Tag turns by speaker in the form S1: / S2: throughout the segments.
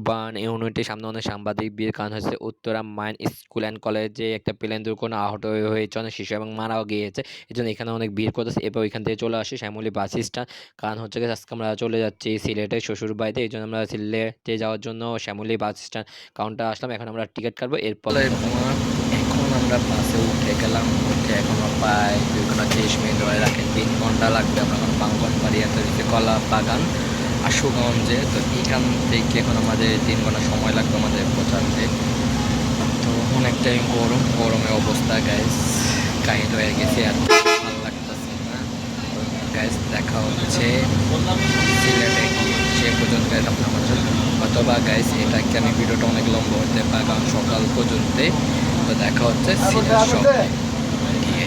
S1: Burn ইউনিটের সামনে অনেক সাংবাদিক ভিড় কারণ হচ্ছে উত্তরা মাইন স্কুল অ্যান্ড কলেজে একটা প্লেন দুর্ঘটনা আহত হয়েছে অনেক শিশু এবং মারাও গিয়েছে। এই জন্য এখানে অনেক ভিড় করতেছে। এরপর ওইখান থেকে চলে আসি শ্যামলী বাস স্ট্যান্ড। কারণ হচ্ছে গিয়ে আজকে আমরা চলে যাচ্ছি সিলেটে শ্বশুর বাড়িতে। এই জন্য আমরা সিলেটে যাওয়ার জন্য শ্যামলী বাস স্ট্যান্ড কাউন্টার আসলাম। এখন আমরা টিকিট কাটবো। এরপর
S2: এখন আমরা বাসে উঠে গেলাম। উঠে এখনো প্রায় 2 ঘন্টা 30 মিনিট ধরে রাখেন, 3 ঘন্টা লাগবে। আমরা এখন বাঙ্গনবাড়ি এত কলা বাগান আশুগঞ্জে, তো এখান থেকে এখন আমাদের 3 ঘন্টা সময় লাগবে আমাদের পৌঁছাতে। তো অনেকটাই গরম, গরমের অবস্থা গাইস কাহিল হয়ে গেছে, আর ভালো লাগতেছে না। গাইস দেখা হচ্ছে সিলেটে গিয়ে, সে পর্যন্ত গাইস আপনি আমাদের অথবা গাইস এটাকে আমি ভিডিওটা অনেক লম্বা হতে পারে কারণ সকাল পর্যন্ত। তো দেখা হচ্ছে সিলেট শহরে গিয়ে।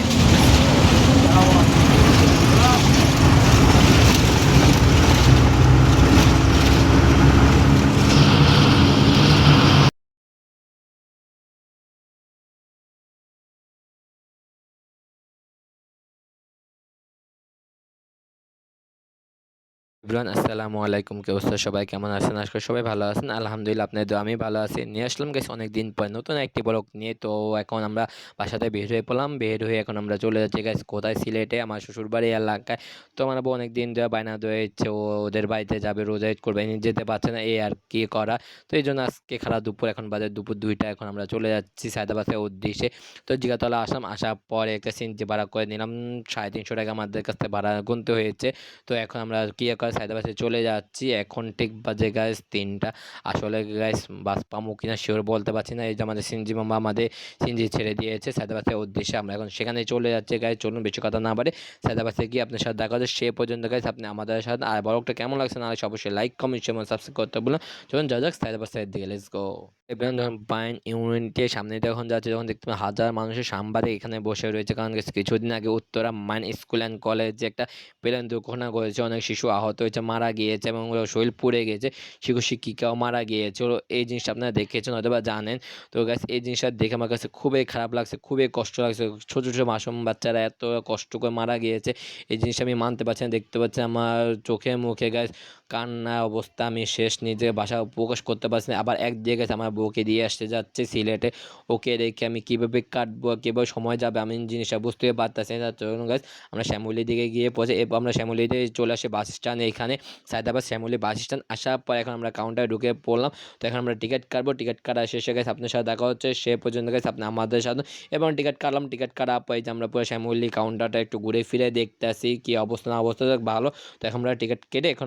S1: ইব্রান আসসালামু আলাইকুম, কি অবস্থা? সবাই কেমন আছেন? আজকে সবাই ভালো আছেন? আলহামদুলিল্লাহ, আপনাদের দোয়া আমি ভালো আছি। নিয়ে আসলাম গেছে অনেকদিন পর নতুন একটি ব্লগ নিয়ে। তো এখন আমরা বাসাতে বের হয়ে পড়লাম। বের হয়ে এখন আমরা চলে যাচ্ছি গাইস কোথায়? সিলেটে, আমার শ্বশুরবাড়ি এলাকায়। তো আমার বউ অনেকদিন ধরে বায়না ধরেছে ও ওদের বাড়িতে যাবে, রোজা ঈদ করবে, যেতে পারছে না, এই আর কি করা। তো এই জন্য আজকে খারাপ দুপুর, এখন বাজে দুপুর 2টা, এখন আমরা চলে যাচ্ছি সায়দাবাদের উদ্দেশ্যে। তো জিগাতলা আসলাম, আসার পরে একটা সিএনজি ভাড়া করে নিলাম। 350 টাকা আমাদের কাছ থেকে ভাড়া গুনতে হয়েছে। তো এখন আমরা কি করে সায়দাবাসে চলে যাচ্ছি। এখন ঠিক বাজে গাইস 3টা। আসলে গাইস বাস পামু কিনা শিওর বলতে পারছি না। এই যে আমাদের সিনজি মামা আমাদের সিনজি ছেড়ে দিয়েছে সায়দাবাসের উদ্দেশ্যে, আমরা এখন সেখানে চলে যাচ্ছি গাইস। চলুন বেশি কথা না বাড়ে সায়দাবাসে গিয়ে আপনার সাথে দেখা হচ্ছে। সে পর্যন্ত গাইস আপনি আমাদের সাথে, আর ব্লগটা কেমন লাগছে না অবশ্যই লাইক কমেন্ট শেয়ার এবং সাবস্ক্রাইব করতে বলুন। চলুন যা যাক সায়দাবাসের দিকে, লেটস গো। এবার ধরুন বাইন ইউনিটের সামনে যখন যাচ্ছে, যখন দেখতে পাবেন হাজার মানুষের সাংবাদিক এখানে বসে রয়েছে। কারণ কিছুদিন আগে উত্তরা মাইন স্কুল অ্যান্ড কলেজে একটা প্লেন দুর্ঘটনা ঘটেছে, অনেক শিশু আহত হয়েছে, মারা গিয়েছে এবং শরীর পুড়ে গেছে, শিক্ষক শিক্ষিকাও মারা গিয়েছে। এই জিনিসটা আপনারা দেখেছেন অথবা জানেন। তো গাছ এই জিনিসটা দেখে আমার কাছে খুবই খারাপ লাগছে, খুবই কষ্ট লাগছে। ছোটো ছোটো মাসুম বাচ্চারা এত কষ্ট করে মারা গিয়েছে, এই জিনিসটা আমি মানতে পারছি না। দেখতে পাচ্ছি আমার চোখে মুখে গাছ কান্না অবস্থা, আমি শেষ, নিজে ভাষা প্রকাশ করতে পারছি না। আবার এক জায়গায় আমার বউকে দিয়ে আসতে যাচ্ছে সিলেটে, ওকে রেখে আমি কীভাবে কাটবো, কীভাবে সময় যাবে, আমি জিনিসটা বুঝতে পারতেছি না। তো গাছ আমরা শ্যামলীর দিকে গিয়ে পৌঁছে, এরপর আমরা শ্যামলীতে চলে আসি বাস স্ট্যান্ড এখানে, সায়দাবাদ শ্যামলী বাস স্ট্যান্ড। আসার পর এখন আমরা কাউন্টারে ঢুকে পড়লাম। তো এখন আমরা টিকিট কাটবো। টিকিট কাটা শেষে গেছে আপনার সাথে দেখা হচ্ছে সে পর্যন্ত গেছে আপনি আমাদের সাথে। এবং টিকিট কাটলাম। টিকিট কাটার পর যে আমরা পুরো শ্যামলী কাউন্টারটা একটু ঘুরে ফিরে দেখতে আসি কি অবস্থা না অবস্থা ভালো। তো এখন আমরা টিকিট কেটে এখন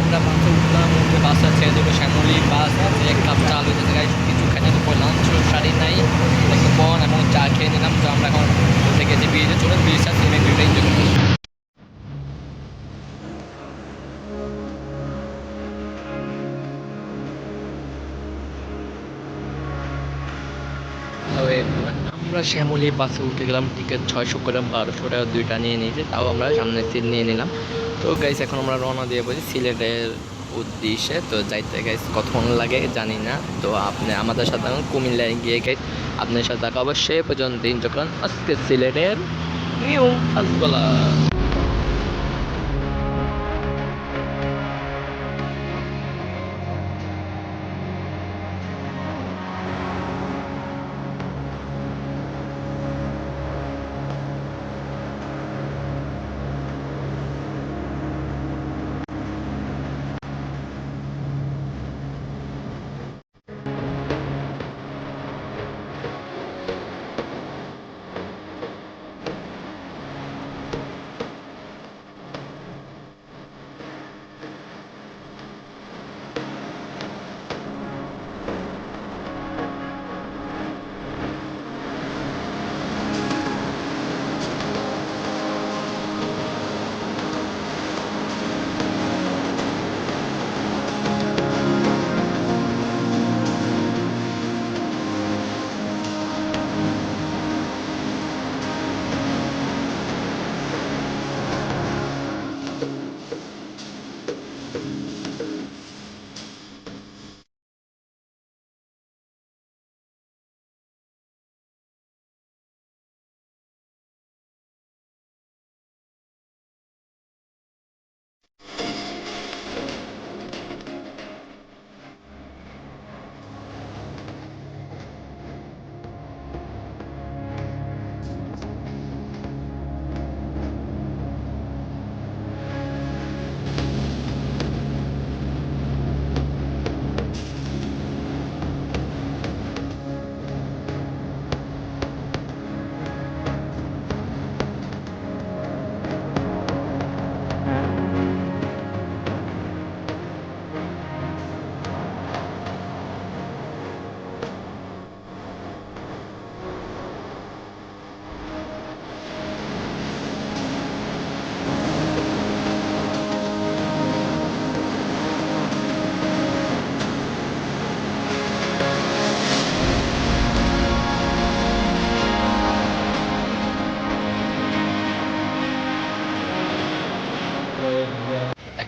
S2: আমরা বাসে উঠলাম, উঠে বাসটা ছেড়ে দেবো শ্যামলী বাস। এক কাপ চা লইতে জায়গায় কিছু খাইতে তো লাঞ্চ শাড়ি নাই, একটু বন এবং চা খেয়ে নিলাম। তো আমরা এখন উঠে গেছি ব্রিজে, চলে ব্রিজটা নেমে ভিউটা এনজয় করবো। আমরা শ্যামলী বাসে উঠে গেলাম। টিকিট 600 করে, 1200 টাকা দুইটা নিয়ে নিয়েছে, তাও আমরা সামনের সিট নিয়ে নিলাম। তো গাইস এখন আমরা রওনা দিয়ে বলছি সিলেটের উদ্দেশ্যে। তো যাইতে গাইস কতক্ষণ লাগে জানি না। তো আপনি আমাদের সাথে এখন কুমিল্লায় গিয়ে গাইস আপনার সাথে দেখা অবশ্যই পর্যন্ত যখন আজকে সিলেটের নিউ ফাজগলা।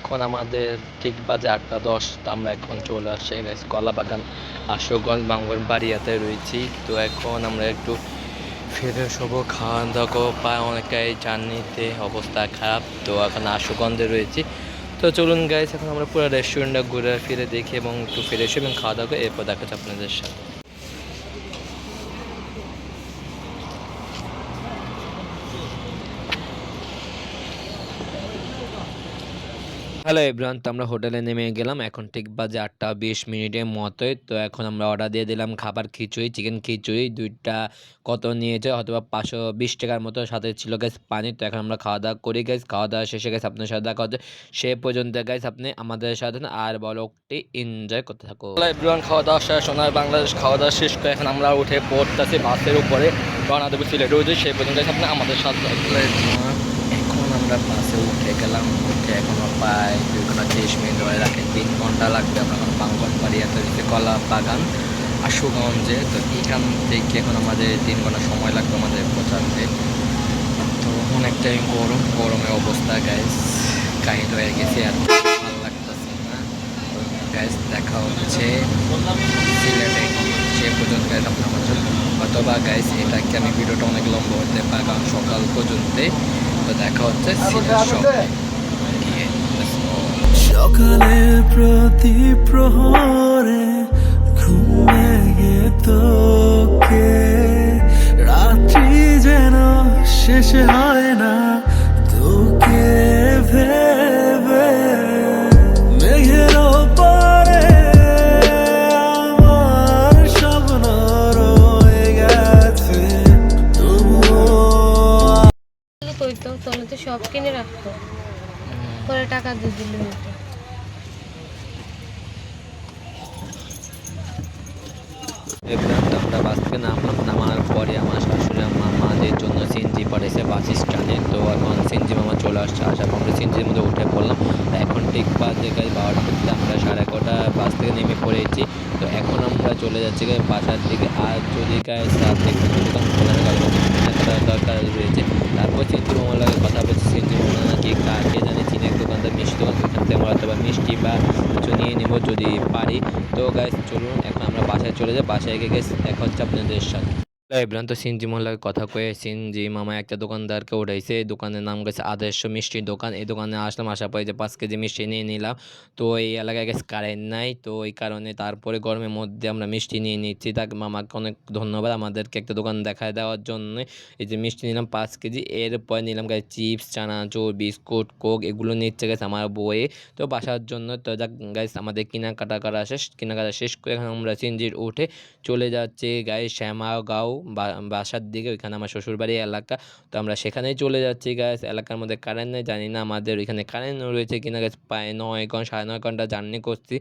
S2: এখন আমাদের ঠিক বাজে 8:10। তো আমরা এখন চলে আসছি গাইস কলাবাগান আশুগঞ্জ বাড়িয়াতে রয়েছি। তো এখন আমরা একটু ফ্রেশ হবো, খাওয়া দাওয়া করবো, প্রায় অনেকটাই জার্নিতে অবস্থা খারাপ। তো এখন আশুগঞ্জে রয়েছি। তো চলুন গাইস, এখন আমরা পুরো রেস্টুরেন্টটা ঘুরে ফিরে দেখি এবং একটু ফ্রেশ এবং খাওয়া দাওয়া করে এরপর দেখা যাচ্ছে আপনাদের সাথে।
S1: হ্যালো এভরিওয়ান, তো আমরা হোটেলে নেমে গেলাম। এখন ঠিক বাজে 8:20 মতোই। তো এখন আমরা অর্ডার দিয়ে দিলাম খাবার খিচুড়ি, চিকেন খিচুড়ি। দুইটা কত নিয়েছে হয়তো বা 520 টাকার মতো, সাথে ছিল গ্যাস পানি। তো এখন আমরা খাওয়া দাওয়া করি গাইস। খাওয়া দাওয়া শেষে গাইস আপনার সাথে দেখা হচ্ছে। সে পর্যন্ত গাইস আপনি আমাদের সাথে আর ব্লগটি এনজয় করতে থাকো।
S2: হ্যালো এভরিওয়ান, খাওয়া দাওয়া শেষ, সোনার বাংলাদেশ খাওয়া দাওয়া শেষ করে এখন আমরা উঠে পড়তেছি বাসের উপরে, রওনা দেবো সিলেট রয়েছে। সেই পর্যন্ত আপনি আমাদের সাথে। এখন আমরা বাসে উঠে গেলাম, উঠে এখনো প্রায় 2 ঘন্টা 30 মিনিট ধরে রাখেন, 3 ঘন্টা লাগবে। আমরা এখন বাগানবাড়িয়াতে রয়েছে কলা বাগান আশুগঞ্জে। তো এখান থেকে এখন আমাদের 3 ঘন্টা সময় লাগবে আমাদের পৌঁছাতে। তো অনেকটাই গরমে অবস্থা গাইস, কাহিল হয়ে গেছে আর ভালো লাগতেছে না। গাইস দেখা হচ্ছে সিলেটে, সে পর্যন্ত গাইস আপনার আমাদের অথবা গাইস এটাকে আমি ভিডিওটা অনেক লম্বা হতে পারে কারণ সকাল পর্যন্ত। তো দেখা হচ্ছে সিলেট শহরে গিয়ে।
S3: সকালের প্রতি প্রহরে ঘুমিয়ে তোকে, রাত্রি যেন শেষ হয় না তোকে ভেবে। মেঘের ওপরে আমার স্বপ্ন রয়ে গেছে তবুও।
S4: কইতো তোলে তো সব কিনে রাখতো, পরে টাকা দিয়ে দিল নিত।
S1: এভরিওয়ান, আমরা বাস থেকে নামার পরে আমার শাশুড়ি আমাদের জন্য সিএনজি পাঠিয়েছে বাস স্ট্যান্ডে। তো এখন সিএনজি মামা চলে আসছে, আসার পর আমরা সিএনজির মধ্যে উঠে পড়লাম। তো এখন ঠিক বাজে গাড়ি 12টা করতে আমরা 11:30 বাস থেকে নেমে পড়েছি। তো এখন আমরা চলে যাচ্ছি বাসার দিকে। আর যদি গাইস রাতে কোনো দোকান খোলা দরকার রয়েছে, তারপর সিএনজি মামার লাগে কথা বলছি। সিএনজি মামা নাকি কে জানি চীনের দোকানদার, মিষ্টি দোকান, ওখান থেকে আমরা হয়তো মিষ্টি বা কিছু নিয়ে নেবো যদি পারি। তো গাইস চলুন এখন আমরা বাসায় চলে যাই। বাসায় গিয়ে গাইস দেখা হচ্ছে আপনাদের সাথে। এভরিওয়ান, তো সিনজি মোল্লার কথা কয়ে সিনজি মামা একটা দোকানদারকে উঠাইছে। দোকানের নাম গেছে আদর্শ মিষ্টির দোকান। এই দোকানে আসলাম, আসার পরে যে 5 কেজি মিষ্টি নিয়ে নিলাম। তো এই এলাকায় গেছে কারেন্ট নাই, তো এই কারণে তারপরে গরমের মধ্যে আমরা মিষ্টি নিয়ে নিচ্ছি। তাকে মামাকে অনেক ধন্যবাদ আমাদেরকে একটা দোকান দেখায় দেওয়ার জন্য। এই যে মিষ্টি নিলাম 5 কেজি। এরপরে নিলাম গাছ চিপস, চানাচুর, বিস্কুট, কোক, এগুলো নিচ্ছে গেছে আমার বইয়ে তো বাসার জন্য। তো যাক গাইস আমাদের কেনাকাটা শেষ করে এখন আমরা সিনজির উঠে চলে যাচ্ছে গাইস শ্যামাগাঁও বাসার দিকে। ওইখানে আমার শ্বশুরবাড়ি এলাকা। তো আমরা সেখানেই চলে যাচ্ছি গাইস। এলাকার মধ্যে কারেন্ট নেই, জানি না আমাদের ওইখানে কারেন্ট রয়েছে কিনা গাইস। প্রায় 9-9.5 ঘন্টা জার্নি করছি।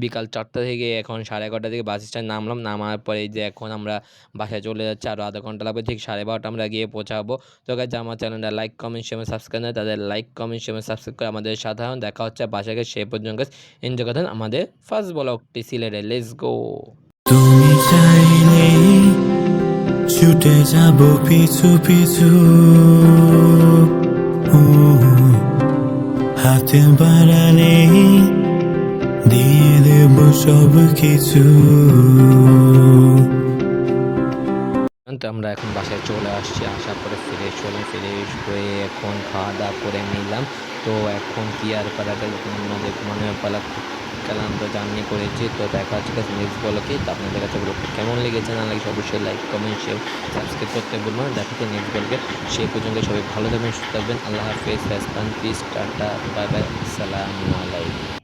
S1: বিকাল 4টা থেকে এখন 11:30 থেকে বাস স্ট্যান্ড নামলাম। নামার পরে যে এখন আমরা বাসায় চলে যাচ্ছি, আরও আধা ঘন্টা লাগবে, ঠিক 12:30 আমরা গিয়ে পৌঁছাবো। তো গাইস আমার চ্যানেলটা লাইক কমেন্ট শেয়ার সাবস্ক্রাইব নেই, তাদের লাইক কমেন্ট শেয়ার সাবস্ক্রাইব করে আমাদের সাধারণ দেখা হচ্ছে বাসায় গিয়ে। সেই পর্যন্ত গাইস এনজয় করতেন আমাদের ফার্স্ট ব্লগটি সিলেটে। Let's go.
S3: তুমি চাইলেই ছুটে যাব পিছু পিছু, হাতে বাড়ালেই দিয়ে দেব সব কিছু।
S1: তো আমরা এখন বাসায় চলে আসছি, আসার পরে ফ্রেশ হয়ে এখন খাওয়া দাওয়া করে নিলাম। তো এখন কি আর করা গেল, আমাদের ঘুমানোর পালা। ক্লান্ত জার্নি করেছি। তো দেখা হচ্ছে নেক্সট ব্লগে। তো আপনাদের কাছে ব্লগটা কেমন লেগেছে না লেগেছে অবশ্যই লাইক কমেন্ট শেয়ার সাবস্ক্রাইব করতে বলবেন। দেখা হচ্ছে নেক্সট ব্লগে। সেই পর্যন্ত সবাই ভালো থাকবেন, সুস্থ থাকবেন। আল্লাহ হাফেজ, rest, piece, tata, bye bye, আসসালামু আলাইকুম।